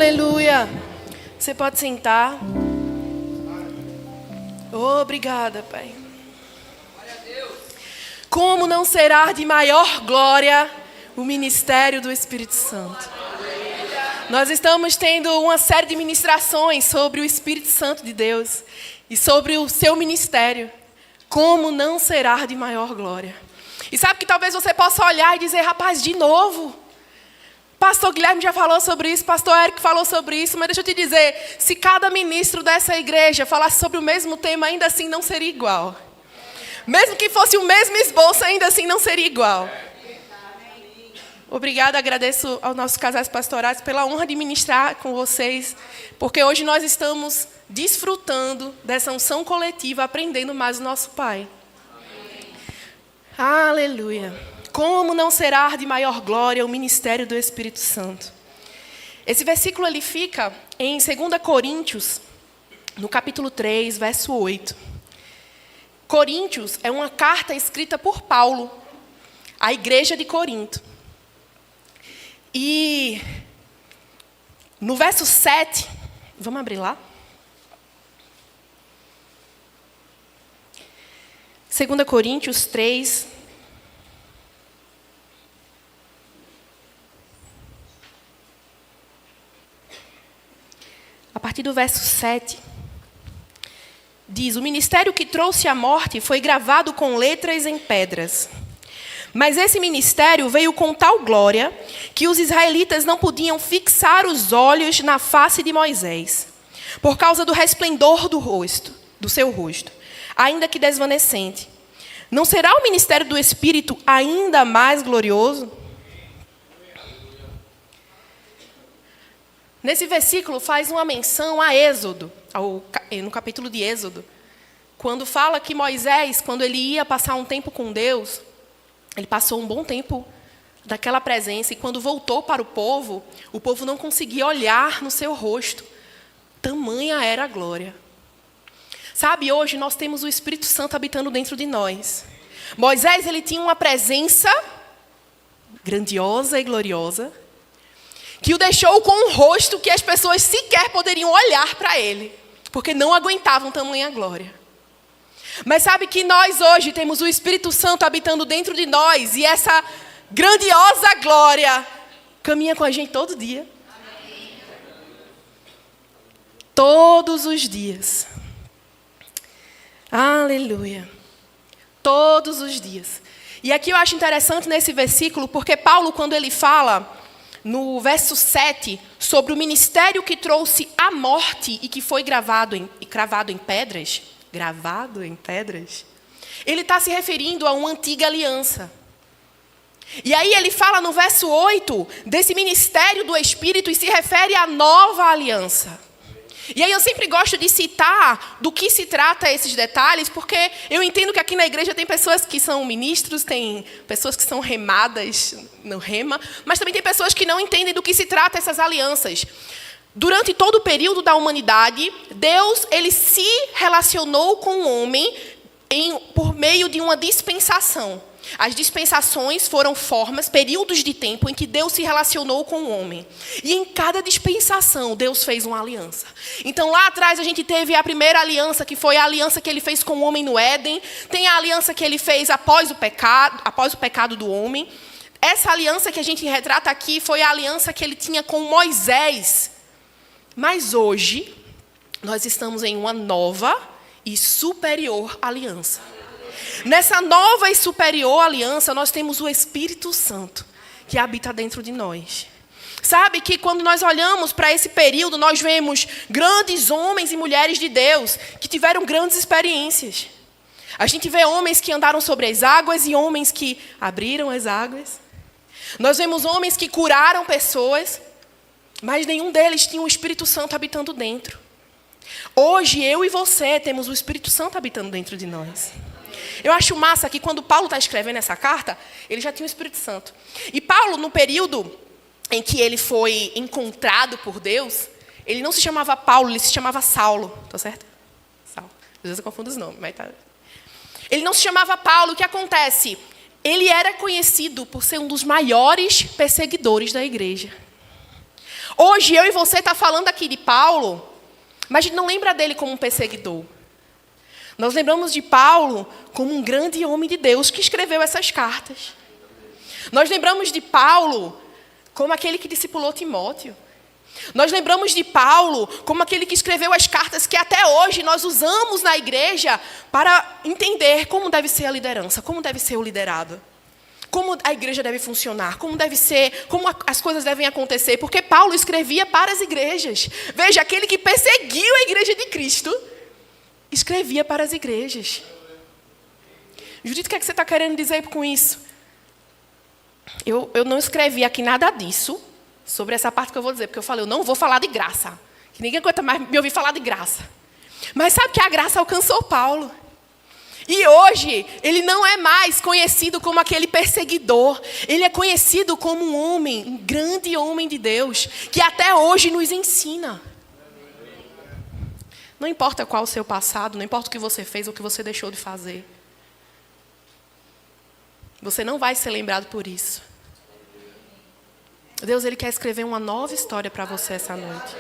Aleluia. Você pode sentar. Obrigada, Pai. Como não será de maior glória o ministério do Espírito Santo? Nós estamos tendo uma série de ministrações sobre o Espírito Santo de Deus e sobre o seu ministério. Como não será de maior glória? E sabe que talvez você possa olhar e dizer, rapaz, de novo? Pastor Guilherme já falou sobre isso, pastor Eric falou sobre isso, mas deixa eu te dizer, se cada ministro dessa igreja falasse sobre o mesmo tema, ainda assim não seria igual. Mesmo que fosse o mesmo esboço, ainda assim não seria igual. Obrigada, agradeço aos nossos casais pastorais pela honra de ministrar com vocês, porque hoje nós estamos desfrutando dessa unção coletiva, aprendendo mais o nosso Pai. Aleluia. Como não será de maior glória o ministério do Espírito Santo? Esse versículo ele fica em 2 Coríntios, no capítulo 3, verso 8. Coríntios é uma carta escrita por Paulo à igreja de Corinto. E no verso 7, vamos abrir lá? 2 Coríntios 3, a partir do verso 7, diz: o ministério que trouxe a morte foi gravado com letras em pedras. Mas esse ministério veio com tal glória que os israelitas não podiam fixar os olhos na face de Moisés, por causa do resplendor do seu rosto, ainda que desvanecente. Não será o ministério do Espírito ainda mais glorioso? Nesse versículo faz uma menção a Êxodo, no capítulo de Êxodo, quando fala que Moisés, quando ele ia passar um tempo com Deus, ele passou um bom tempo daquela presença, e quando voltou para o povo não conseguia olhar no seu rosto. Tamanha era a glória. Sabe, hoje nós temos o Espírito Santo habitando dentro de nós. Moisés, ele tinha uma presença grandiosa e gloriosa, que o deixou com um rosto que as pessoas sequer poderiam olhar para ele, porque não aguentavam tamanha glória. Mas sabe que nós hoje temos o Espírito Santo habitando dentro de nós, e essa grandiosa glória caminha com a gente todo dia. Todos os dias. Aleluia. Todos os dias. E aqui eu acho interessante nesse versículo, porque Paulo, quando ele fala no verso 7, sobre o ministério que trouxe a morte e que foi cravado em pedras, ele está se referindo a uma antiga aliança. E aí ele fala no verso 8 desse ministério do Espírito e se refere à nova aliança. E aí eu sempre gosto de citar do que se trata esses detalhes, porque eu entendo que aqui na igreja tem pessoas que são ministros, tem pessoas que são remadas no rema, mas também tem pessoas que não entendem do que se trata essas alianças. Durante todo o período da humanidade, Deus ele se relacionou com o homem por meio de uma dispensação. As dispensações foram formas, períodos de tempo em que Deus se relacionou com o homem. E em cada dispensação, Deus fez uma aliança. Então, lá atrás, a gente teve a primeira aliança, que foi a aliança que ele fez com o homem no Éden. Tem a aliança que ele fez após o pecado do homem. Essa aliança que a gente retrata aqui foi a aliança que ele tinha com Moisés. Mas hoje, nós estamos em uma nova e superior aliança. Nessa nova e superior aliança, nós temos o Espírito Santo, que habita dentro de nós. Sabe que quando nós olhamos para esse período, nós vemos grandes homens e mulheres de Deus que tiveram grandes experiências. A gente vê homens que andaram sobre as águas e homens que abriram as águas. Nós vemos homens que curaram pessoas, mas nenhum deles tinha o Espírito Santo habitando dentro. Hoje, eu e você temos o Espírito Santo habitando dentro de nós. Eu acho massa que quando Paulo está escrevendo essa carta, ele já tinha o Espírito Santo. E Paulo, no período em que ele foi encontrado por Deus, ele não se chamava Paulo, ele se chamava Saulo. Tá certo? Saulo. Às vezes eu confundo os nomes, mas tá. Ele não se chamava Paulo. O que acontece? Ele era conhecido por ser um dos maiores perseguidores da igreja. Hoje eu e você está falando aqui de Paulo, mas a gente não lembra dele como um perseguidor. Nós lembramos de Paulo como um grande homem de Deus que escreveu essas cartas. Nós lembramos de Paulo como aquele que discipulou Timóteo. Nós lembramos de Paulo como aquele que escreveu as cartas que até hoje nós usamos na igreja para entender como deve ser a liderança, como deve ser o liderado, como a igreja deve funcionar, como as coisas devem acontecer, porque Paulo escrevia para as igrejas. Veja, aquele que perseguiu a igreja de Cristo, escrevia para as igrejas. Judite, o que é que você está querendo dizer com isso? Eu não escrevi aqui nada disso, sobre essa parte que eu vou dizer, porque eu falei, eu não vou falar de graça. Que ninguém aguenta mais me ouvir falar de graça. Mas sabe que a graça alcançou Paulo. E hoje, ele não é mais conhecido como aquele perseguidor. Ele é conhecido como um homem, um grande homem de Deus, que até hoje nos ensina. Não importa qual o seu passado, não importa o que você fez ou o que você deixou de fazer. Você não vai ser lembrado por isso. Deus, Ele quer escrever uma nova história para você essa noite.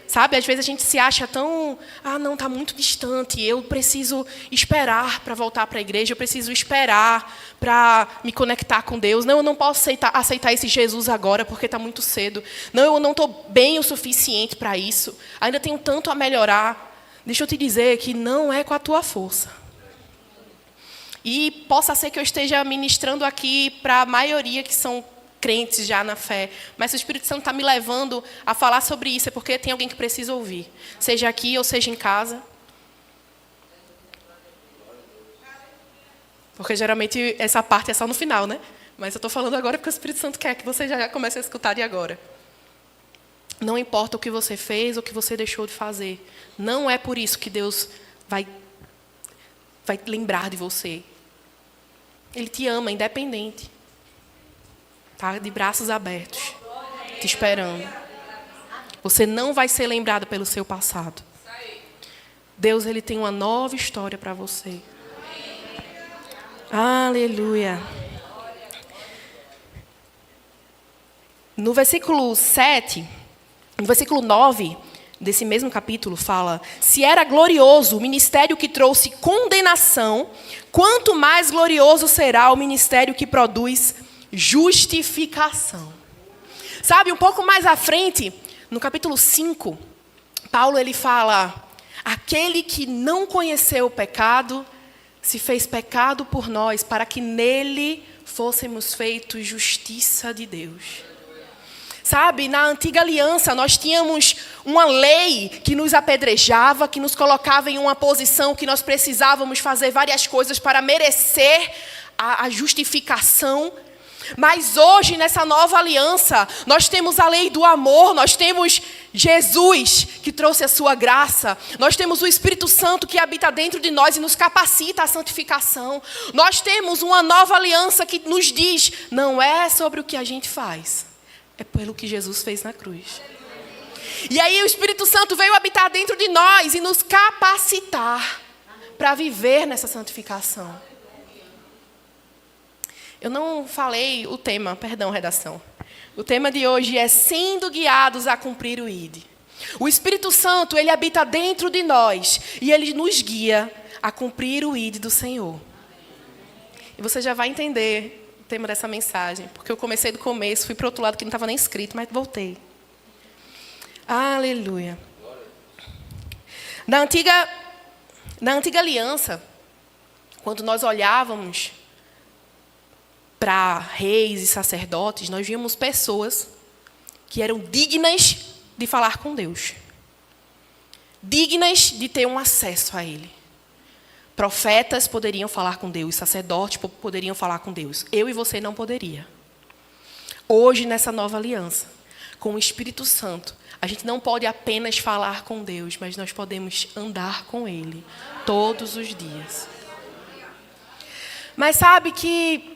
Sabe, às vezes a gente se acha tão... não, está muito distante, eu preciso esperar para voltar para a igreja, eu preciso esperar para me conectar com Deus. Não, eu não posso aceitar esse Jesus agora, porque está muito cedo. Não, eu não estou bem o suficiente para isso. Ainda tenho tanto a melhorar. Deixa eu te dizer que não é com a tua força. E possa ser que eu esteja ministrando aqui para a maioria que são crentes já na fé, mas se o Espírito Santo está me levando a falar sobre isso, é porque tem alguém que precisa ouvir, seja aqui ou seja em casa. Porque geralmente essa parte é só no final, né? Mas eu estou falando agora porque o Espírito Santo quer que você já comece a escutar de agora. Não importa o que você fez ou o que você deixou de fazer, não é por isso que Deus vai lembrar de você. Ele te ama, independente. Está de braços abertos, te esperando. Você não vai ser lembrado pelo seu passado. Deus, Ele tem uma nova história para você. Aleluia. No versículo 7, no versículo 9 desse mesmo capítulo fala: se era glorioso o ministério que trouxe condenação, quanto mais glorioso será o ministério que produz justificação. Sabe, um pouco mais à frente, no capítulo 5, Paulo ele fala: aquele que não conheceu o pecado, se fez pecado por nós, para que nele fôssemos feitos justiça de Deus. Sabe, na antiga aliança nós tínhamos uma lei que nos apedrejava, que nos colocava em uma posição que nós precisávamos fazer várias coisas para merecer a justificação. Mas hoje, nessa nova aliança, nós temos a lei do amor, nós temos Jesus que trouxe a sua graça, nós temos o Espírito Santo que habita dentro de nós e nos capacita à santificação. Nós temos uma nova aliança que nos diz, não é sobre o que a gente faz, é pelo que Jesus fez na cruz. E aí o Espírito Santo veio habitar dentro de nós e nos capacitar para viver nessa santificação. Eu não falei o tema, perdão, redação. O tema de hoje é sendo guiados a cumprir o ID. O Espírito Santo, ele habita dentro de nós e ele nos guia a cumprir o ID do Senhor. E você já vai entender o tema dessa mensagem, porque eu comecei do começo, fui para o outro lado que não estava nem escrito, mas voltei. Aleluia. Na antiga aliança, quando nós olhávamos para reis e sacerdotes, nós víamos pessoas que eram dignas de falar com Deus. Dignas de ter um acesso a Ele. Profetas poderiam falar com Deus, sacerdotes poderiam falar com Deus. Eu e você não poderia. Hoje, nessa nova aliança, com o Espírito Santo, a gente não pode apenas falar com Deus, mas nós podemos andar com Ele todos os dias. Mas sabe que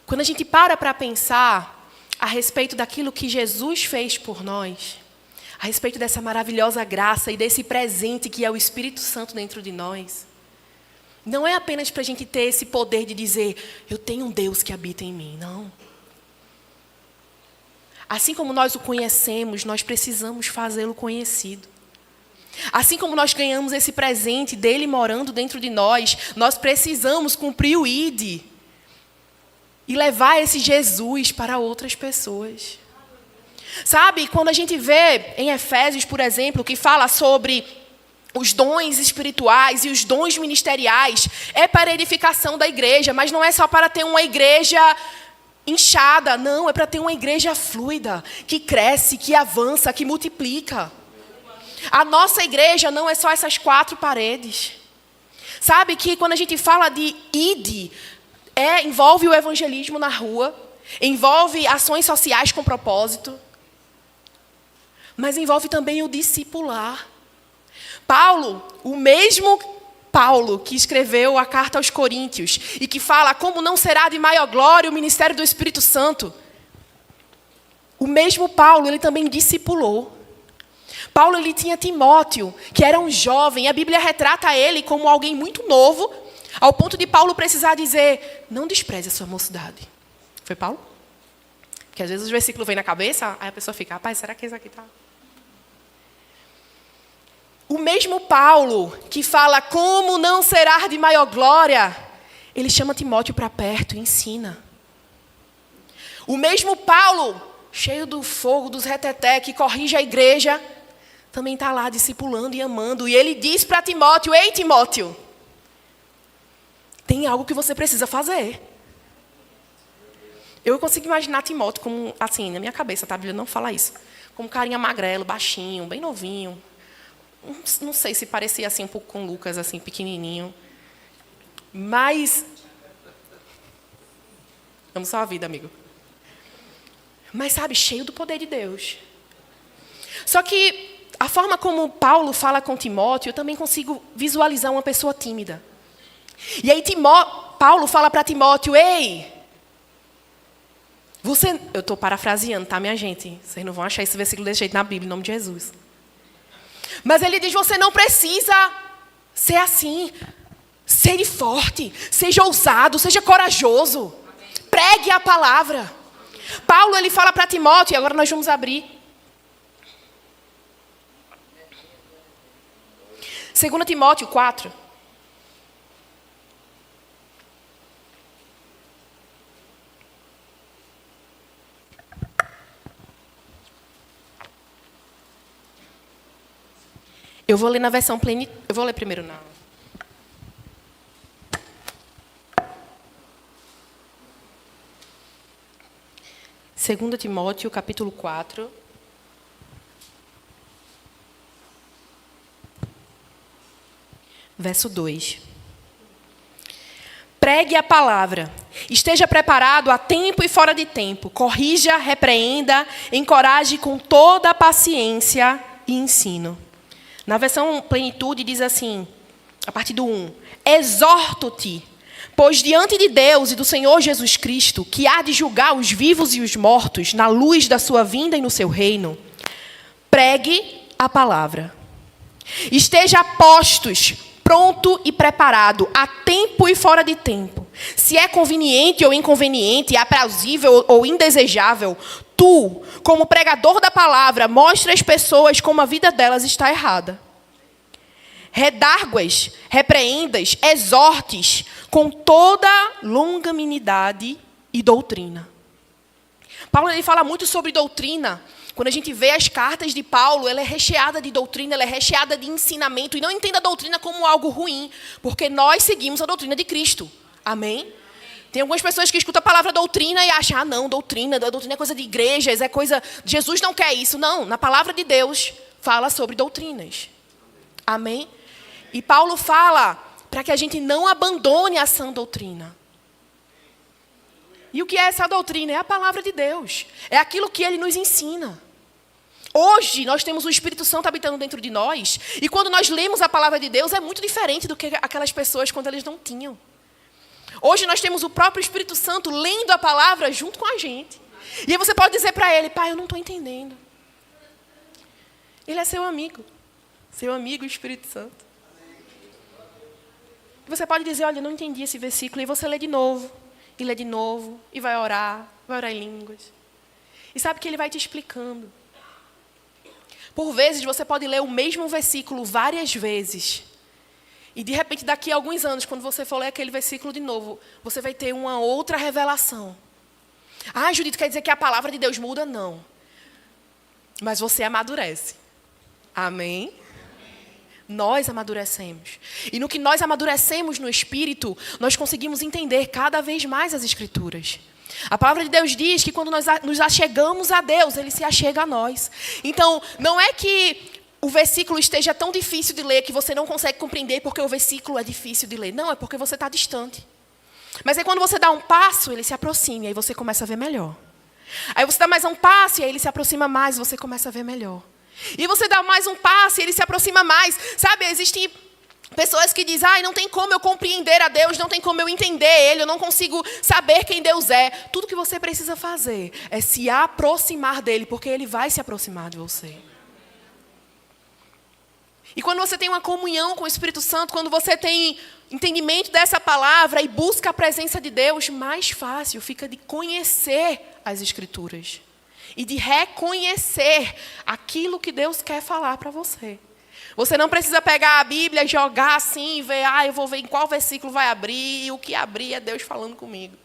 quando a gente para pensar a respeito daquilo que Jesus fez por nós, a respeito dessa maravilhosa graça e desse presente que é o Espírito Santo dentro de nós, não é apenas para a gente ter esse poder de dizer, eu tenho um Deus que habita em mim, não. Assim como nós o conhecemos, nós precisamos fazê-lo conhecido. Assim como nós ganhamos esse presente dele morando dentro de nós, nós precisamos cumprir o ID e levar esse Jesus para outras pessoas. Sabe, quando a gente vê em Efésios, por exemplo, que fala sobre os dons espirituais e os dons ministeriais, é para a edificação da igreja, mas não é só para ter uma igreja inchada, não, é para ter uma igreja fluida, que cresce, que avança, que multiplica. A nossa igreja não é só essas 4 paredes. Sabe que quando a gente fala de ID, envolve o evangelismo na rua, envolve ações sociais com propósito, mas envolve também o discipular. Paulo, o mesmo Paulo que escreveu a carta aos Coríntios e que fala como não será de maior glória o ministério do Espírito Santo, o mesmo Paulo, ele também discipulou. Paulo, ele tinha Timóteo, que era um jovem. A Bíblia retrata ele como alguém muito novo, ao ponto de Paulo precisar dizer, não despreze a sua mocidade. Foi Paulo? Porque às vezes os versículos vêm na cabeça, aí a pessoa fica, rapaz, será que isso aqui está? O mesmo Paulo, que fala como não será de maior glória, ele chama Timóteo para perto e ensina. O mesmo Paulo, cheio do fogo, dos reteté, que corrige a igreja, também está lá discipulando e amando. E ele diz para Timóteo, ei Timóteo, tem algo que você precisa fazer. Eu consigo imaginar Timóteo como, assim, na minha cabeça, tá? A Bíblia não fala isso. Como um carinha magrelo, baixinho, bem novinho. Não sei se parecia assim um pouco com Lucas, assim, pequenininho. Mas... Vamos só a vida, amigo. Mas, sabe, cheio do poder de Deus. Só que a forma como Paulo fala com Timóteo, eu também consigo visualizar uma pessoa tímida. E aí Paulo fala para Timóteo, ei, você... Eu estou parafraseando, tá, minha gente? Vocês não vão achar esse versículo desse jeito na Bíblia, em nome de Jesus. Mas ele diz, você não precisa ser assim. Seja forte, seja ousado, seja corajoso. Pregue a palavra. Paulo, ele fala para Timóteo, e agora nós vamos abrir. 2 Timóteo 4. Eu vou ler na versão plenitude. Eu vou ler primeiro na... Segunda Timóteo, capítulo 4. Verso 2. Pregue a palavra. Esteja preparado a tempo e fora de tempo. Corrija, repreenda, encoraje com toda a paciência e ensino. Na versão plenitude diz assim, a partir do 1. Exorto-te, pois diante de Deus e do Senhor Jesus Cristo, que há de julgar os vivos e os mortos na luz da sua vinda e no seu reino, pregue a palavra. Esteja a postos, pronto e preparado, a tempo e fora de tempo. Se é conveniente ou inconveniente, aprazível ou indesejável, tu, como pregador da palavra, mostra às pessoas como a vida delas está errada. Redargue-as, repreendas, exortes com toda longanimidade e doutrina. Paulo, ele fala muito sobre doutrina. Quando a gente vê as cartas de Paulo, ela é recheada de doutrina, ela é recheada de ensinamento. E não entenda a doutrina como algo ruim, porque nós seguimos a doutrina de Cristo. Amém? Tem algumas pessoas que escutam a palavra doutrina e acham, não, doutrina é coisa de igrejas, é coisa... Jesus não quer isso. Não, na palavra de Deus fala sobre doutrinas. Amém? E Paulo fala para que a gente não abandone a sã doutrina. E o que é essa doutrina? É a palavra de Deus. É aquilo que ele nos ensina. Hoje, nós temos o Espírito Santo habitando dentro de nós. E quando nós lemos a palavra de Deus, é muito diferente do que aquelas pessoas quando eles não tinham. Hoje, nós temos o próprio Espírito Santo lendo a palavra junto com a gente. E aí você pode dizer para ele, pai, eu não estou entendendo. Ele é seu amigo. Seu amigo, o Espírito Santo. Você pode dizer, olha, eu não entendi esse versículo. E você lê de novo. E lê de novo, e vai orar em línguas. E sabe que ele vai te explicando. Por vezes, você pode ler o mesmo versículo várias vezes. E, de repente, daqui a alguns anos, quando você for ler aquele versículo de novo, você vai ter uma outra revelação. Ah, Judito, quer dizer que a palavra de Deus muda? Não. Mas você amadurece. Amém? Nós amadurecemos. E no que nós amadurecemos no Espírito, nós conseguimos entender cada vez mais as Escrituras. A palavra de Deus diz que quando nós nos achegamos a Deus, Ele se achega a nós. Então, não é que o versículo esteja tão difícil de ler que você não consegue compreender porque o versículo é difícil de ler. Não, é porque você está distante. Mas aí quando você dá um passo, ele se aproxima e aí você começa a ver melhor. Aí você dá mais um passo e aí ele se aproxima mais e você começa a ver melhor. E você dá mais um passo e ele se aproxima mais. Sabe, existem pessoas que dizem, não tem como eu compreender a Deus, não tem como eu entender Ele, eu não consigo saber quem Deus é. Tudo que você precisa fazer é se aproximar dEle, porque Ele vai se aproximar de você. E quando você tem uma comunhão com o Espírito Santo, quando você tem entendimento dessa palavra e busca a presença de Deus, mais fácil fica de conhecer as Escrituras. E de reconhecer aquilo que Deus quer falar para você. Você não precisa pegar a Bíblia e jogar assim e ver, eu vou ver em qual versículo vai abrir, e o que abrir é Deus falando comigo.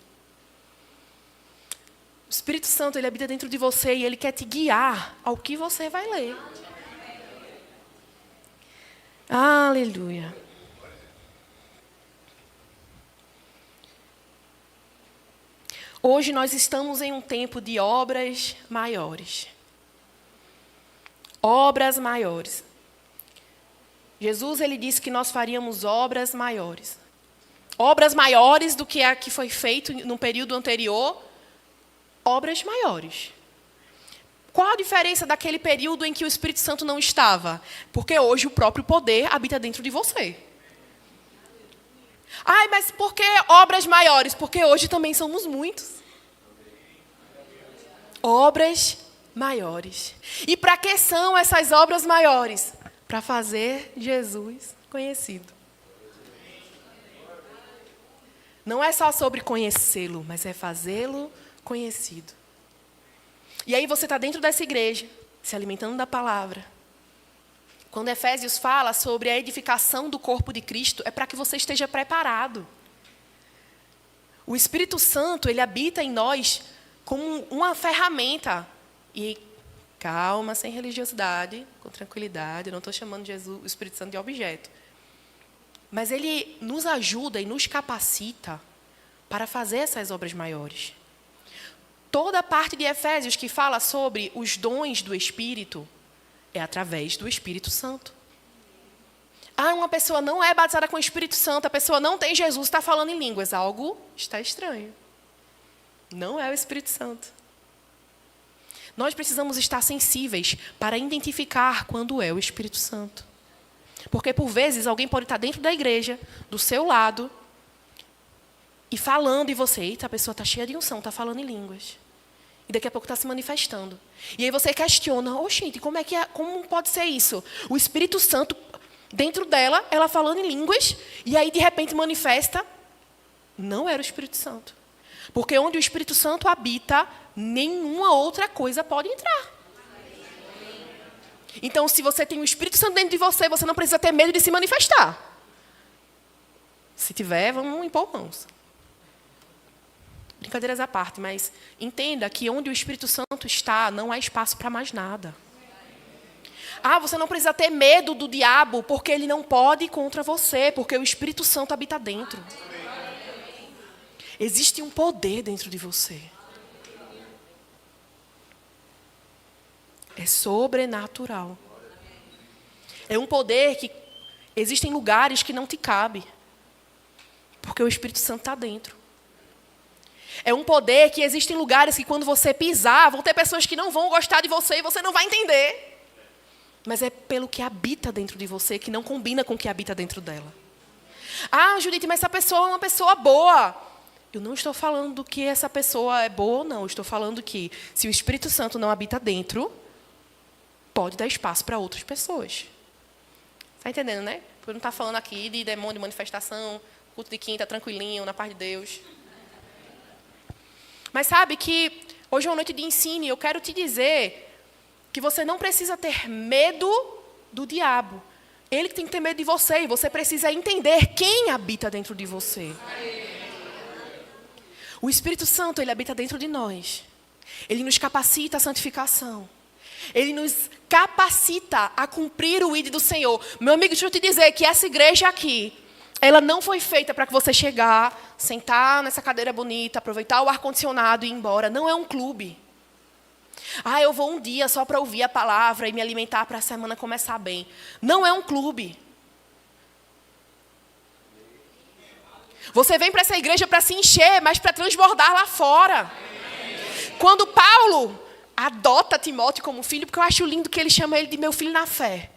O Espírito Santo, ele habita dentro de você e ele quer te guiar ao que você vai ler. Aleluia. Hoje nós estamos em um tempo de obras maiores. Obras maiores. Jesus, ele disse que nós faríamos obras maiores. Obras maiores do que a que foi feito no período anterior. Obras maiores. Qual a diferença daquele período em que o Espírito Santo não estava? Porque hoje o próprio poder habita dentro de você. Mas por que obras maiores? Porque hoje também somos muitos. Obras maiores. E para que são essas obras maiores? Para fazer Jesus conhecido. Não é só sobre conhecê-lo, mas é fazê-lo conhecido. E aí você está dentro dessa igreja, se alimentando da palavra. Quando Efésios fala sobre a edificação do corpo de Cristo, é para que você esteja preparado. O Espírito Santo, ele habita em nós como uma ferramenta. E calma, sem religiosidade, com tranquilidade. Eu não estou chamando Jesus, o Espírito Santo de objeto. Mas ele nos ajuda e nos capacita para fazer essas obras maiores. Toda a parte de Efésios que fala sobre os dons do Espírito é através do Espírito Santo. Uma pessoa não é batizada com o Espírito Santo, a pessoa não tem Jesus, está falando em línguas. Algo está estranho. Não é o Espírito Santo. Nós precisamos estar sensíveis para identificar quando é o Espírito Santo. Porque, por vezes, alguém pode estar dentro da igreja, do seu lado, e falando, e você, eita, a pessoa está cheia de unção, está falando em línguas. E daqui a pouco está se manifestando. E aí você questiona, gente, como pode ser isso? O Espírito Santo, dentro dela, ela falando em línguas, e aí de repente manifesta, não era o Espírito Santo. Porque onde o Espírito Santo habita, nenhuma outra coisa pode entrar. Então, se você tem o Espírito Santo dentro de você, você não precisa ter medo de se manifestar. Se tiver, vamos impor mãos. Brincadeiras à parte, mas entenda que onde o Espírito Santo está, não há espaço para mais nada. Você não precisa ter medo do diabo, porque ele não pode ir contra você, porque o Espírito Santo habita dentro. Existe um poder dentro de você. É sobrenatural. É um poder que existem lugares que não te cabe, porque o Espírito Santo está dentro. É um poder que existem lugares que quando você pisar, vão ter pessoas que não vão gostar de você e você não vai entender. Mas é pelo que habita dentro de você, que não combina com o que habita dentro dela. Judite, mas essa pessoa é uma pessoa boa. Eu não estou falando que essa pessoa é boa ou não. Eu estou falando que se o Espírito Santo não habita dentro, pode dar espaço para outras pessoas. Está entendendo, né? Porque não está falando aqui de demônio, de manifestação, culto de quinta, tranquilinho, na paz de Deus. Mas sabe que Hoje é uma noite de ensino e eu quero te dizer que você não precisa ter medo do diabo. Ele que tem que ter medo de você e você precisa entender quem habita dentro de você. O Espírito Santo, ele habita dentro de nós. Ele nos capacita à santificação. Ele nos capacita a cumprir o ID do Senhor. Meu amigo, deixa eu te dizer que essa igreja aqui, ela não foi feita para que você chegar, sentar nessa cadeira bonita, aproveitar o ar-condicionado e ir embora. Não é um clube. Eu vou um dia só para ouvir a palavra e me alimentar para a semana começar bem. Não é um clube. Você vem para essa igreja para se encher, mas para transbordar lá fora. Quando Paulo adota Timóteo como filho, porque eu acho lindo que ele chama ele de meu filho na fé.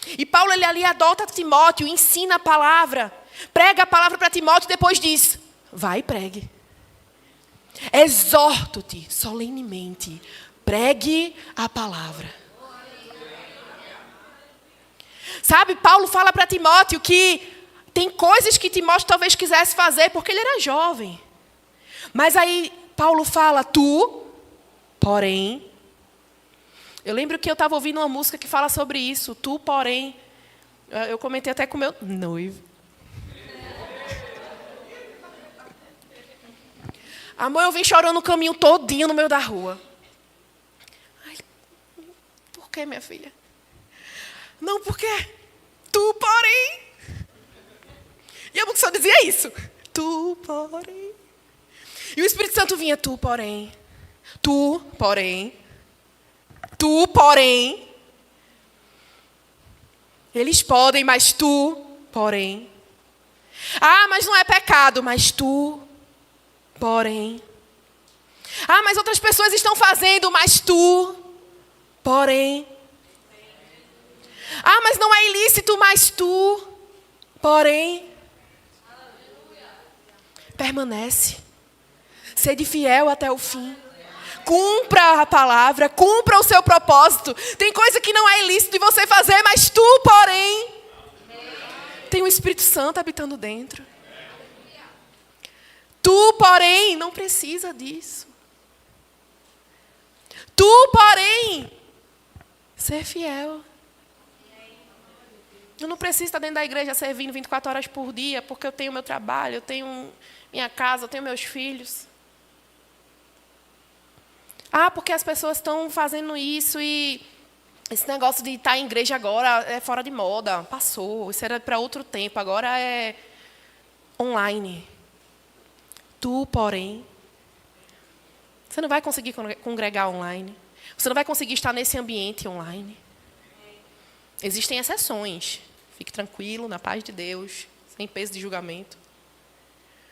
E Paulo, ele ali adota Timóteo, ensina a palavra, prega a palavra para Timóteo e depois diz, vai e pregue. Exorto-te solenemente, pregue a palavra. Sabe, Paulo fala para Timóteo que tem coisas que Timóteo talvez quisesse fazer porque ele era jovem. Mas aí Paulo fala, tu, porém... Eu lembro que eu estava ouvindo uma música que fala sobre isso. Tu, porém... Eu comentei até com o meu noivo. Amor, eu vim chorando o caminho todinho no meio da rua. Ai, por que, minha filha? Não, porque tu, porém... E a música só dizia isso. Tu, porém... E o Espírito Santo vinha, tu, porém... Tu, porém... Tu, porém... Eles podem, mas tu, porém... mas não é pecado, mas tu, porém... mas outras pessoas estão fazendo, mas tu, porém... mas não é ilícito, mas tu, porém... Permanece. Sede fiel até o fim. Cumpra a palavra, cumpra o seu propósito. Tem coisa que não é ilícito de você fazer, mas tu, porém, tem o Espírito Santo habitando dentro. Tu, porém, não precisa disso. Tu, porém, ser fiel. Eu não preciso estar dentro da igreja servindo 24 horas por dia, porque eu tenho meu trabalho, eu tenho minha casa, eu tenho meus filhos. Porque as pessoas estão fazendo isso e esse negócio de estar em igreja agora é fora de moda, passou, isso era para outro tempo, agora é online. Tu, porém, você não vai conseguir congregar online, você não vai conseguir estar nesse ambiente online. Existem exceções, fique tranquilo, na paz de Deus, sem peso de julgamento.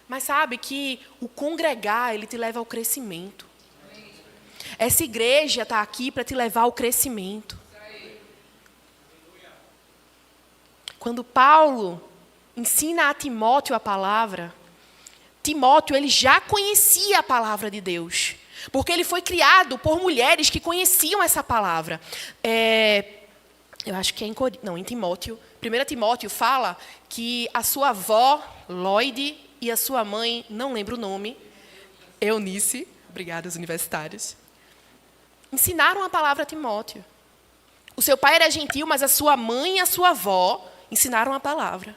Mas sabe que o congregar, ele te leva ao crescimento. Essa igreja está aqui para te levar ao crescimento. Quando Paulo ensina a Timóteo a palavra, Timóteo ele já conhecia a palavra de Deus. Porque ele foi criado por mulheres que conheciam essa palavra. Eu acho que é em Timóteo. 1 Timóteo fala que a sua avó, Lloyd, e a sua mãe, não lembro o nome, Eunice, obrigada aos universitários, ensinaram a palavra a Timóteo. O seu pai era gentil, mas a sua mãe e a sua avó ensinaram a palavra.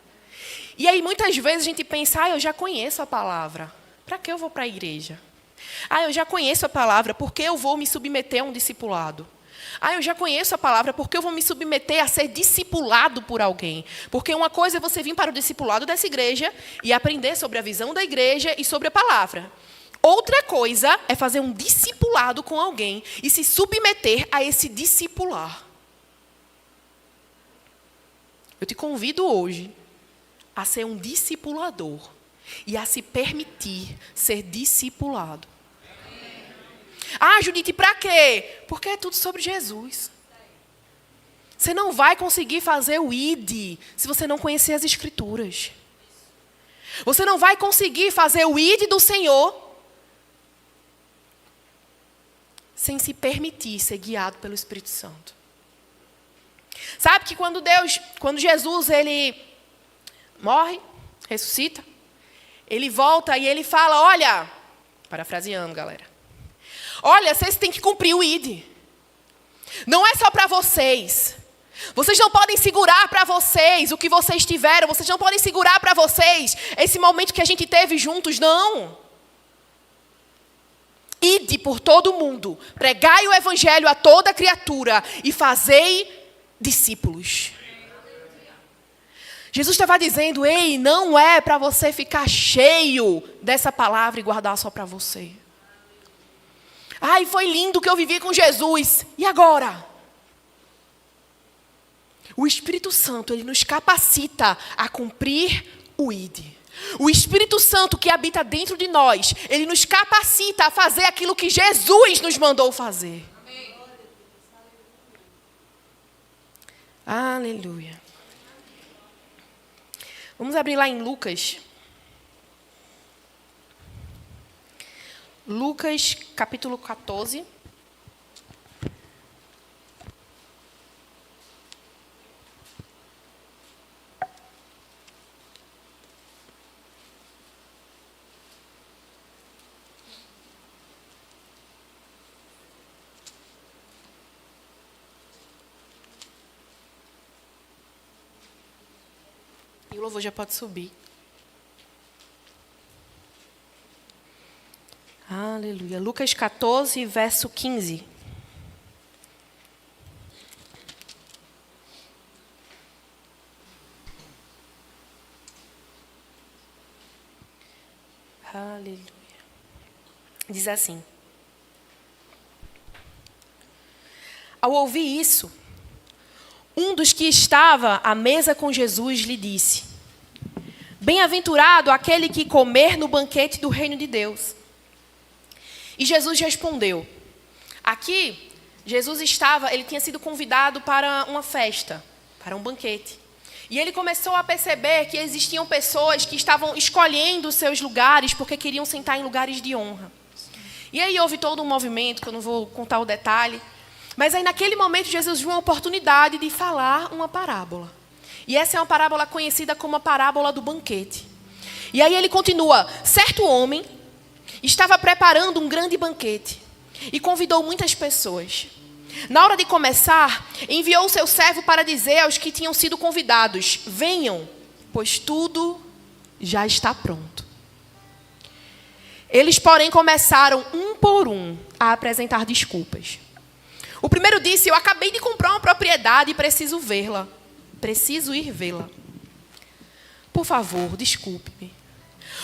E aí, muitas vezes, a gente pensa, eu já conheço a palavra. Para que eu vou para a igreja? Eu já conheço a palavra, por que eu vou me submeter a um discipulado? Eu já conheço a palavra, por que eu vou me submeter a ser discipulado por alguém? Porque uma coisa é você vir para o discipulado dessa igreja e aprender sobre a visão da igreja e sobre a palavra. Outra coisa é fazer um discipulado com alguém e se submeter a esse discipular. Eu te convido hoje a ser um discipulador e a se permitir ser discipulado. Judite, para quê? Porque é tudo sobre Jesus. Você não vai conseguir fazer o ID se você não conhecer as Escrituras. Você não vai conseguir fazer o ID do Senhor sem se permitir ser guiado pelo Espírito Santo. Sabe que quando Jesus, ele morre, ressuscita, ele volta e ele fala, olha, parafraseando, galera, Olha, vocês têm que cumprir o ID. Não é só para vocês. Vocês não podem segurar para vocês o que vocês tiveram. Vocês não podem segurar para vocês esse momento que a gente teve juntos. Não. Ide por todo o mundo. Pregai o evangelho a toda criatura. E fazei discípulos. Jesus estava dizendo, ei, não é para você ficar cheio dessa palavra e guardar só para você. Ai, foi lindo que eu vivi com Jesus. E agora? O Espírito Santo, ele nos capacita a cumprir o ID. O Espírito Santo que habita dentro de nós, ele nos capacita a fazer aquilo que Jesus nos mandou fazer. Amém. Aleluia. Vamos abrir lá em Lucas. Lucas, capítulo 14. E o louvor já pode subir. Aleluia. Lucas 14, verso 15. Aleluia. Diz assim. Ao ouvir isso, um dos que estava à mesa com Jesus lhe disse: bem-aventurado aquele que comer no banquete do reino de Deus. E Jesus respondeu. Aqui, Jesus ele tinha sido convidado para uma festa, para um banquete. E ele começou a perceber que existiam pessoas que estavam escolhendo os seus lugares porque queriam sentar em lugares de honra. E aí houve todo um movimento, que eu não vou contar o detalhe. Mas aí naquele momento Jesus viu uma oportunidade de falar uma parábola. E essa é uma parábola conhecida como a parábola do banquete. E aí ele continua. Certo homem estava preparando um grande banquete e convidou muitas pessoas. Na hora de começar, enviou o seu servo para dizer aos que tinham sido convidados: venham, pois tudo já está pronto. Eles, porém, começaram um por um a apresentar desculpas. O primeiro disse: eu acabei de comprar uma propriedade e preciso vê-la. Preciso ir vê-la. Por favor, desculpe-me.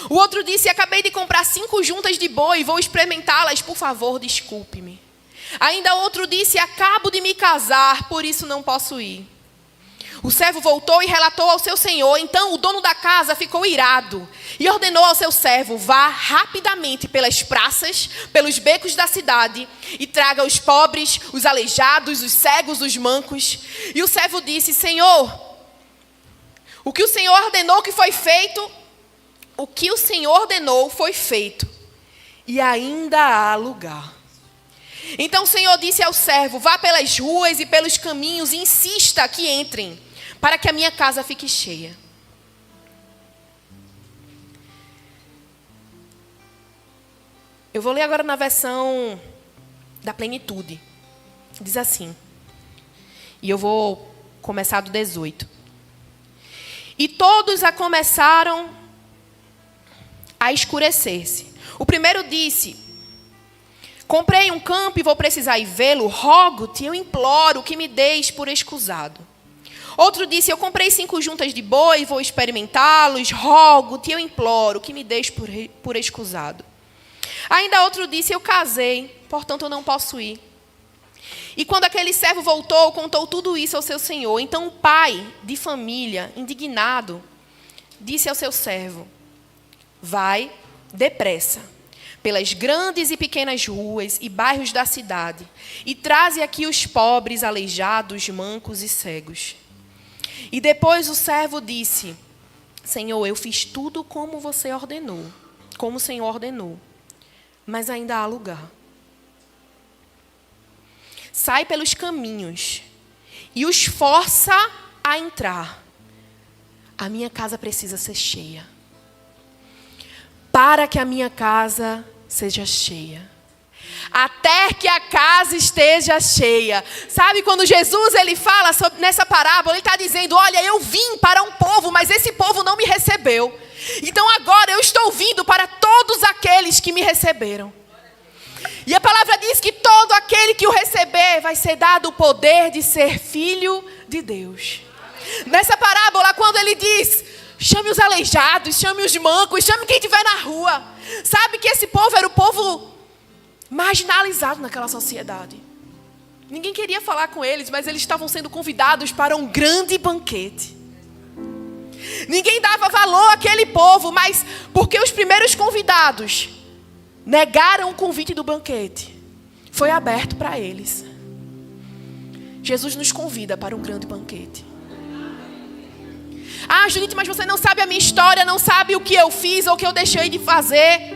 O outro disse: acabei de comprar 5 juntas de boi e vou experimentá-las. Por favor, desculpe-me. Ainda outro disse: acabo de me casar, por isso não posso ir. O servo voltou e relatou ao seu senhor. Então o dono da casa ficou irado e ordenou ao seu servo: vá rapidamente pelas praças, pelos becos da cidade e traga os pobres, os aleijados, os cegos, os mancos. E o servo disse: Senhor, o que o Senhor ordenou que foi feito, o que o Senhor ordenou foi feito, e ainda há lugar. Então o Senhor disse ao servo: vá pelas ruas e pelos caminhos e insista que entrem, para que a minha casa fique cheia. Eu vou ler agora na versão da plenitude. Diz assim. E eu vou começar do 18. E todos começaram a escurecer-se. O primeiro disse: comprei um campo e vou precisar ir vê-lo. Rogo-te, eu imploro que me deis por escusado. Outro disse: eu comprei 5 juntas de boi e vou experimentá-los. Rogo-te, eu imploro que me deis por escusado. Ainda outro disse: eu casei, portanto eu não posso ir. E quando aquele servo voltou, contou tudo isso ao seu senhor. Então o pai de família, indignado, disse ao seu servo: vai depressa pelas grandes e pequenas ruas e bairros da cidade e traze aqui os pobres, aleijados, mancos e cegos. E depois o servo disse: Senhor, eu fiz tudo como você ordenou, como o Senhor ordenou, mas ainda há lugar. Sai pelos caminhos e os força a entrar. A minha casa precisa ser cheia. Para que a minha casa seja cheia, até que a casa esteja cheia. Sabe, quando Jesus ele fala nessa parábola, ele está dizendo, olha, eu vim para um povo, mas esse povo não me recebeu. Então agora eu estou vindo para todos aqueles que me receberam. E a palavra diz que todo aquele que o receber vai ser dado o poder de ser filho de Deus. Nessa parábola, quando ele diz, chame os aleijados, chame os mancos, chame quem estiver na rua. Sabe que esse povo era o povo marginalizado naquela sociedade. Ninguém queria falar com eles, mas eles estavam sendo convidados para um grande banquete. Ninguém dava valor àquele povo, mas porque os primeiros convidados negaram o convite do banquete, foi aberto para eles. Jesus nos convida para um grande banquete. Ah, Judite, mas você não sabe a minha história, não sabe o que eu fiz ou o que eu deixei de fazer.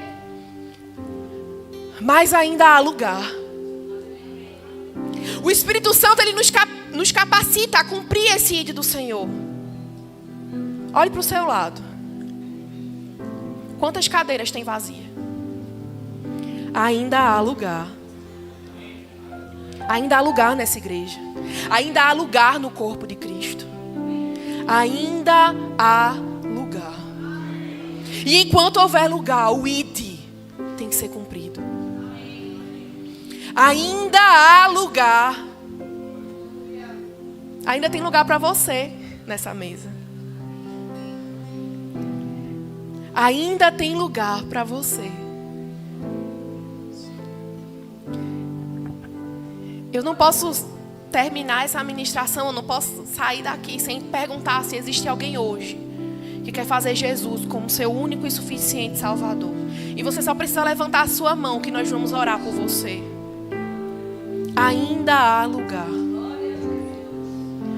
Mas ainda há lugar. O Espírito Santo ele nos capacita a cumprir esse ID do Senhor. Olhe para o seu lado. Quantas cadeiras tem vazia? Ainda há lugar. Ainda há lugar nessa igreja. Ainda há lugar no corpo de Cristo. Ainda há lugar. E enquanto houver lugar, o ID tem que ser cumprido. Ainda há lugar. Ainda tem lugar para você nessa mesa. Ainda tem lugar para você. Eu não posso terminar essa ministração, eu não posso sair daqui sem perguntar se existe alguém hoje que quer fazer Jesus como seu único e suficiente Salvador. E você só precisa levantar a sua mão que nós vamos orar por você. Ainda há lugar.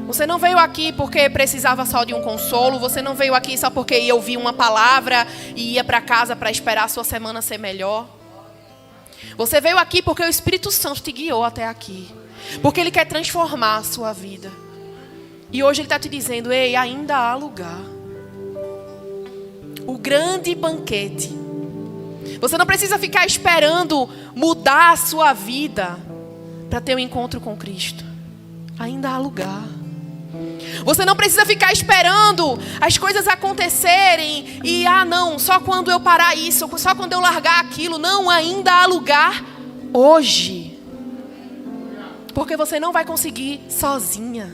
Você não veio aqui porque precisava só de um consolo. Você não veio aqui só porque ia ouvir uma palavra e ia para casa para esperar a sua semana ser melhor. Você veio aqui porque o Espírito Santo te guiou até aqui. Porque Ele quer transformar a sua vida. E hoje Ele está te dizendo, ei, ainda há lugar. O grande banquete. Você não precisa ficar esperando mudar a sua vida para ter um encontro com Cristo. Ainda há lugar. Você não precisa ficar esperando as coisas acontecerem e, não, só quando eu parar isso, só quando eu largar aquilo. Não, ainda há lugar hoje. Porque você não vai conseguir sozinha.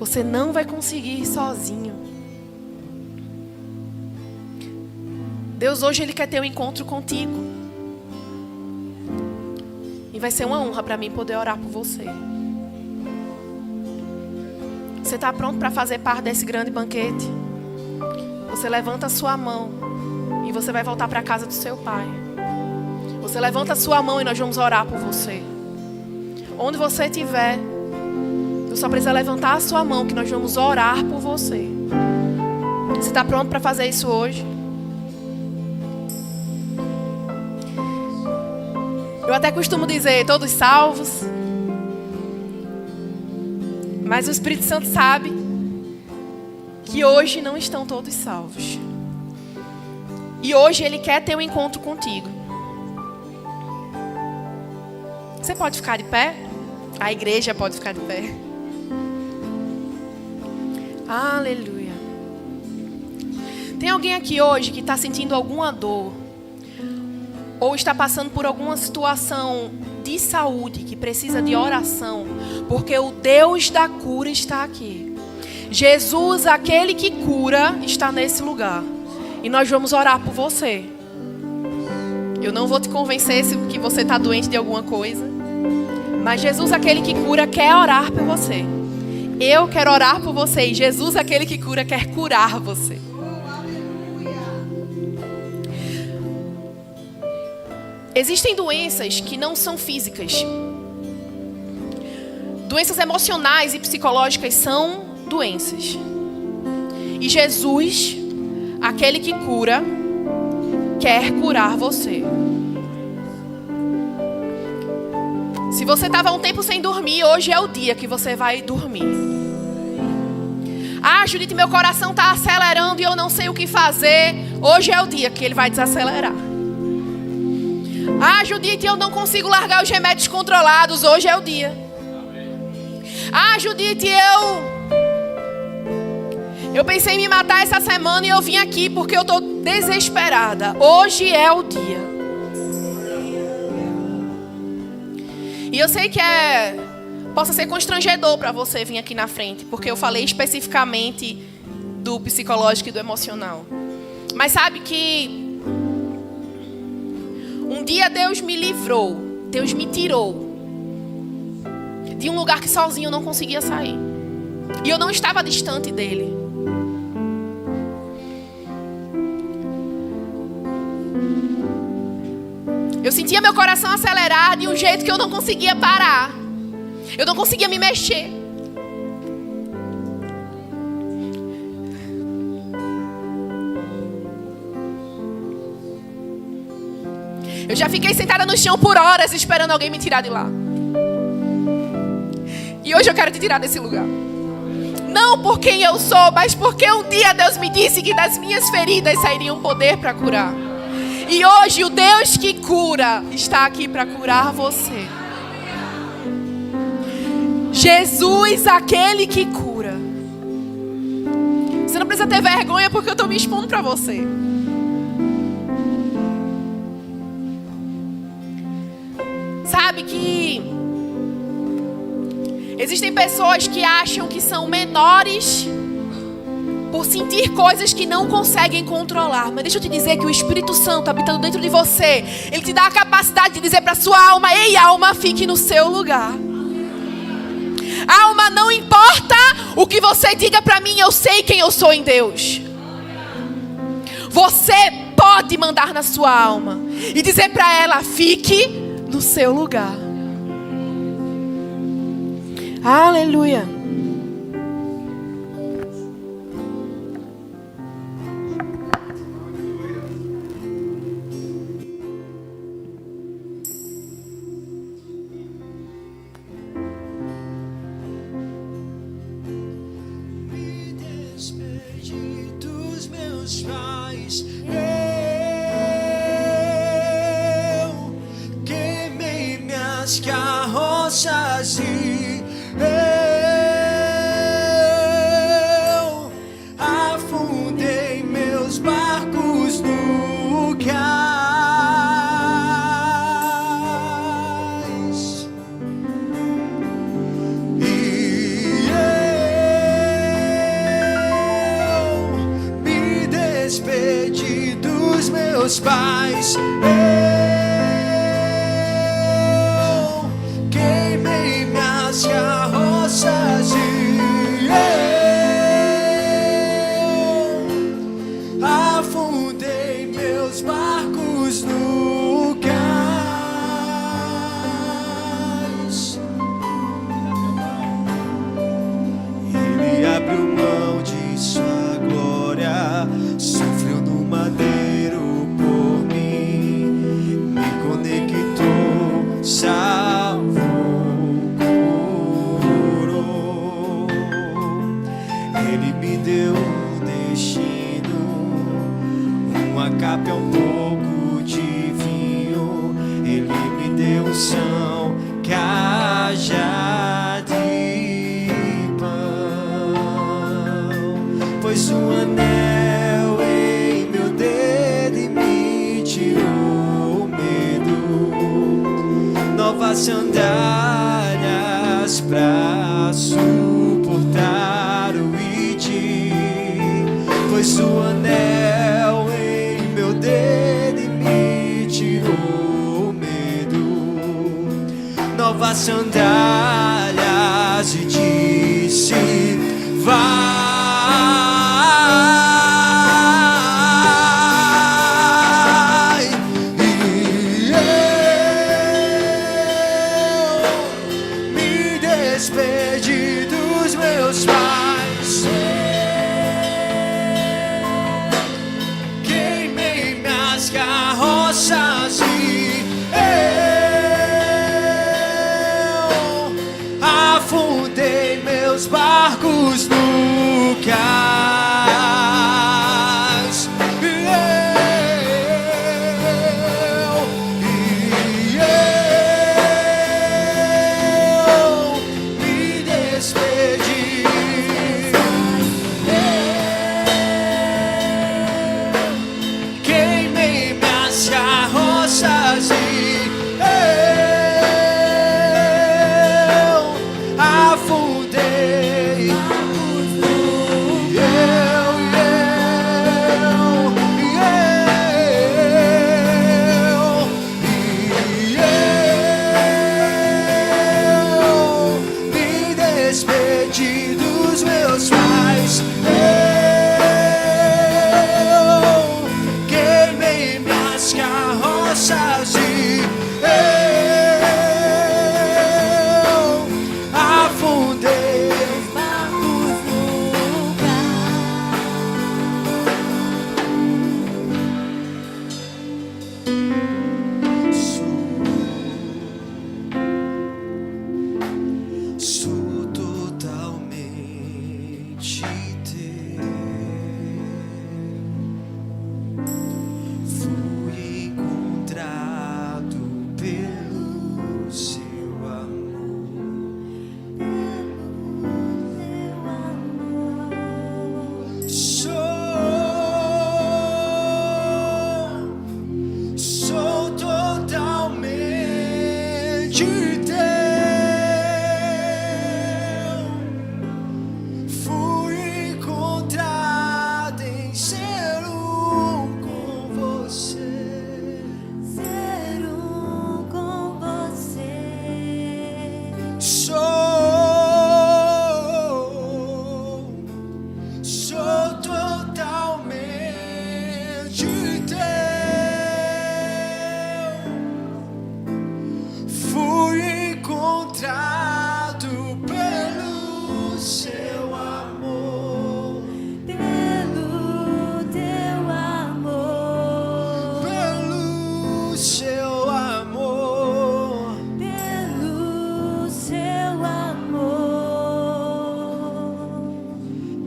Você não vai conseguir sozinho. Deus hoje Ele quer ter um encontro contigo. E vai ser uma honra para mim poder orar por você. Você está pronto para fazer parte desse grande banquete? Você levanta a sua mão e você vai voltar para a casa do seu pai. Você levanta a sua mão e nós vamos orar por você. Onde você estiver, você só precisa levantar a sua mão que nós vamos orar por você. Você está pronto para fazer isso hoje? Eu até costumo dizer, todos salvos. Mas o Espírito Santo sabe que hoje não estão todos salvos. E hoje Ele quer ter um encontro contigo. Você pode ficar de pé? A igreja pode ficar de pé. Aleluia. Tem alguém aqui hoje que está sentindo alguma dor? Ou está passando por alguma situação de saúde que precisa de oração, porque o Deus da cura está aqui. Jesus, aquele que cura, está nesse lugar. E nós vamos orar por você. Eu não vou te convencer que você está doente de alguma coisa, mas Jesus, aquele que cura, quer orar por você. Eu quero orar por você e Jesus, aquele que cura, quer curar você. Existem doenças que não são físicas. Doenças emocionais e psicológicas são doenças. E Jesus, aquele que cura, quer curar você. Se você estava um tempo sem dormir, hoje é o dia que você vai dormir. Ah, Judite, meu coração está acelerando e eu não sei o que fazer. Hoje é o dia que ele vai desacelerar. Ah, Judite, eu não consigo largar os remédios controlados. Hoje é o dia. Ah, Judite, eu pensei em me matar essa semana e eu vim aqui porque eu estou desesperada. Hoje é o dia. E eu sei que possa ser constrangedor para você vir aqui na frente, porque eu falei especificamente do psicológico e do emocional. Mas sabe que um dia Deus me livrou, Deus me tirou de um lugar que sozinho eu não conseguia sair. E eu não estava distante dele. Eu sentia meu coração acelerar de um jeito que eu não conseguia parar. Eu não conseguia me mexer. Eu já fiquei sentada no chão por horas esperando alguém me tirar de lá. E hoje eu quero te tirar desse lugar. Não por quem eu sou, mas porque um dia Deus me disse que das minhas feridas sairia um poder para curar. E hoje o Deus que cura está aqui para curar você. Jesus, aquele que cura. Você não precisa ter vergonha porque eu estou me expondo para você. Sabe que existem pessoas que acham que são menores por sentir coisas que não conseguem controlar. Mas deixa eu te dizer que o Espírito Santo habitando dentro de você, ele te dá a capacidade de dizer para sua alma: ei, alma, fique no seu lugar. Alma, não importa o que você diga para mim, eu sei quem eu sou em Deus. Você pode mandar na sua alma e dizer para ela: fique no seu lugar. Aleluia. Me despedi dos meus pais. Eu queimei minhas carroças e eu afundei meus barcos no cais. E eu me despedi dos meus pais. Eu queimei minhas carroças e eu afundei meus barcos no cais. Ele abriu mão de sua glória, sofreu no madeiro por mim, me conectou, salvou, curou. Ele me deu um destino, uma capa e um pouco de vinho. Ele me deu um são, cajado e pão. Pôs um anel em meu dedo e me tirou o medo. Novas sandálias pra suportar o id. Pôs o anel em meu dedo e me tirou o medo. Novas sandálias e disse: vai. E eu me despedi dos meus pais. Queimei minhas carroças e eu afundei meus barcos no cais. E Sou totalmente teu. Fui encontrado pelo seu amor. Sou totalmente teu. Fui encontrado em ser um com você. Ser um com você. Sou totalmente teu. Fui encontrado pelo seu amor. Pelo teu amor. Pelo seu amor. Pelo seu amor.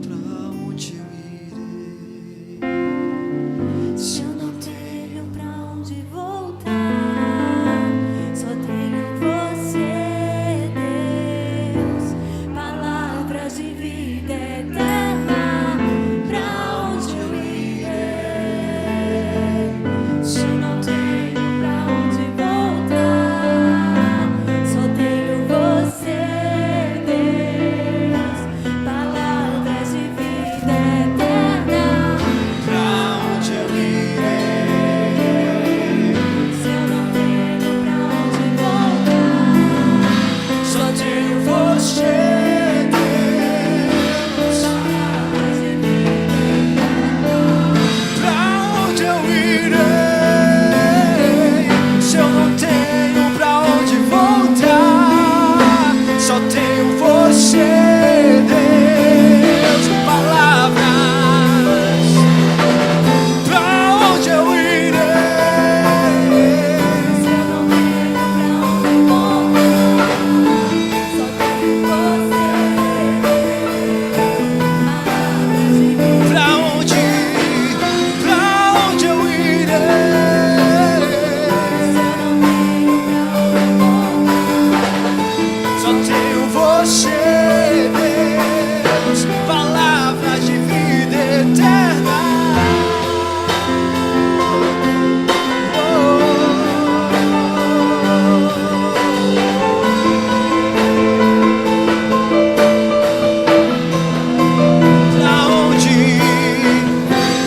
Pra onde eu irei? Se eu não tenho pra onde voltar, só tenho você, Deus. Palavras de vida eterna. Pra onde eu irei? Se eu não tenho pra onde voltar, só tenho você, Deus. Palavras de vida eterna. Pra onde eu irei? Se eu não tenho pra onde voltar, Só tenho você, Deus. palavras de vida eterna. Pra onde eu irei? Se eu não tenho pra onde voltar, só tenho você, Deus. Palavras. Pra onde eu irei? Se eu não tenho pra onde voltar, só tenho você, palavras de vida. Pra onde eu irei? Se eu não tenho pra onde voltar, Só tenho você, Deus. Palavras de vida eterna.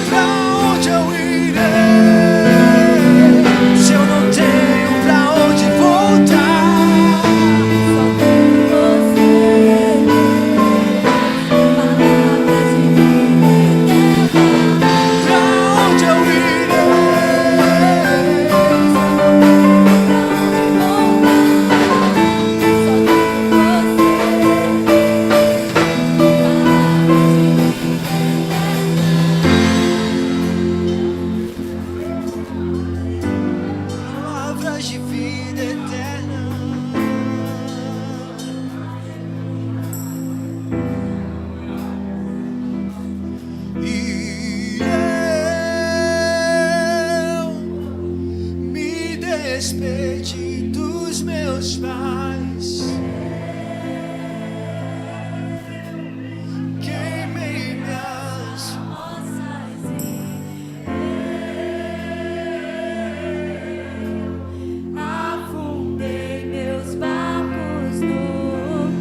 Pra onde eu irei? Se eu não tenho pra onde voltar. só tenho você, palavras de vida eterna. Pra onde eu irei? Pra onde Palavras de vida eterna. E eu me despedi dos meus pais. Queimei minhas afundei meus barcos no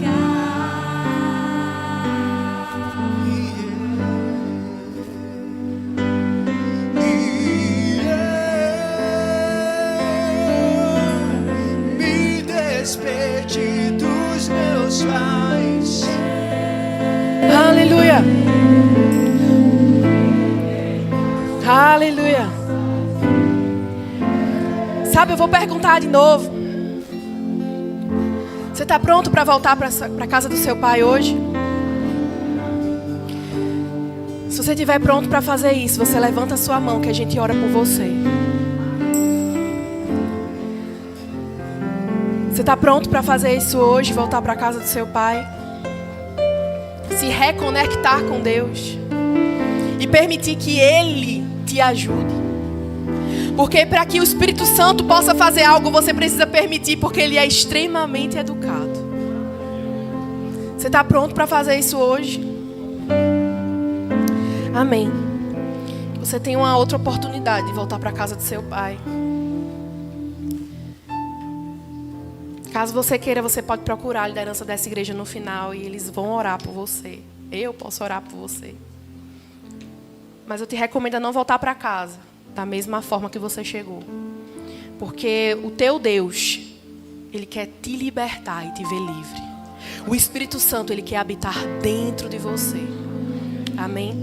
me despedi dos meus pais. Aleluia. Aleluia. Sabe, eu vou perguntar de novo. Você está pronto para voltar para a casa do seu pai hoje? Se você estiver pronto para fazer isso, você levanta a sua mão que a gente ora por você. Você está pronto para fazer isso hoje? Voltar para a casa do seu pai? Se reconectar com Deus? E permitir que Ele te ajude? Porque para que o Espírito Santo possa fazer algo, você precisa permitir, porque Ele é extremamente educado. Você está pronto para fazer isso hoje? Amém. Você tem uma outra oportunidade de voltar para a casa do seu pai. Caso você queira, você pode procurar a liderança dessa igreja no final e eles vão orar por você. Eu posso orar por você. Mas eu te recomendo a não voltar para casa da mesma forma que você chegou. Porque o teu Deus, Ele quer te libertar e te ver livre. O Espírito Santo, Ele quer habitar dentro de você. Amém?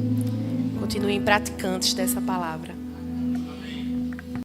Continuem praticantes dessa palavra.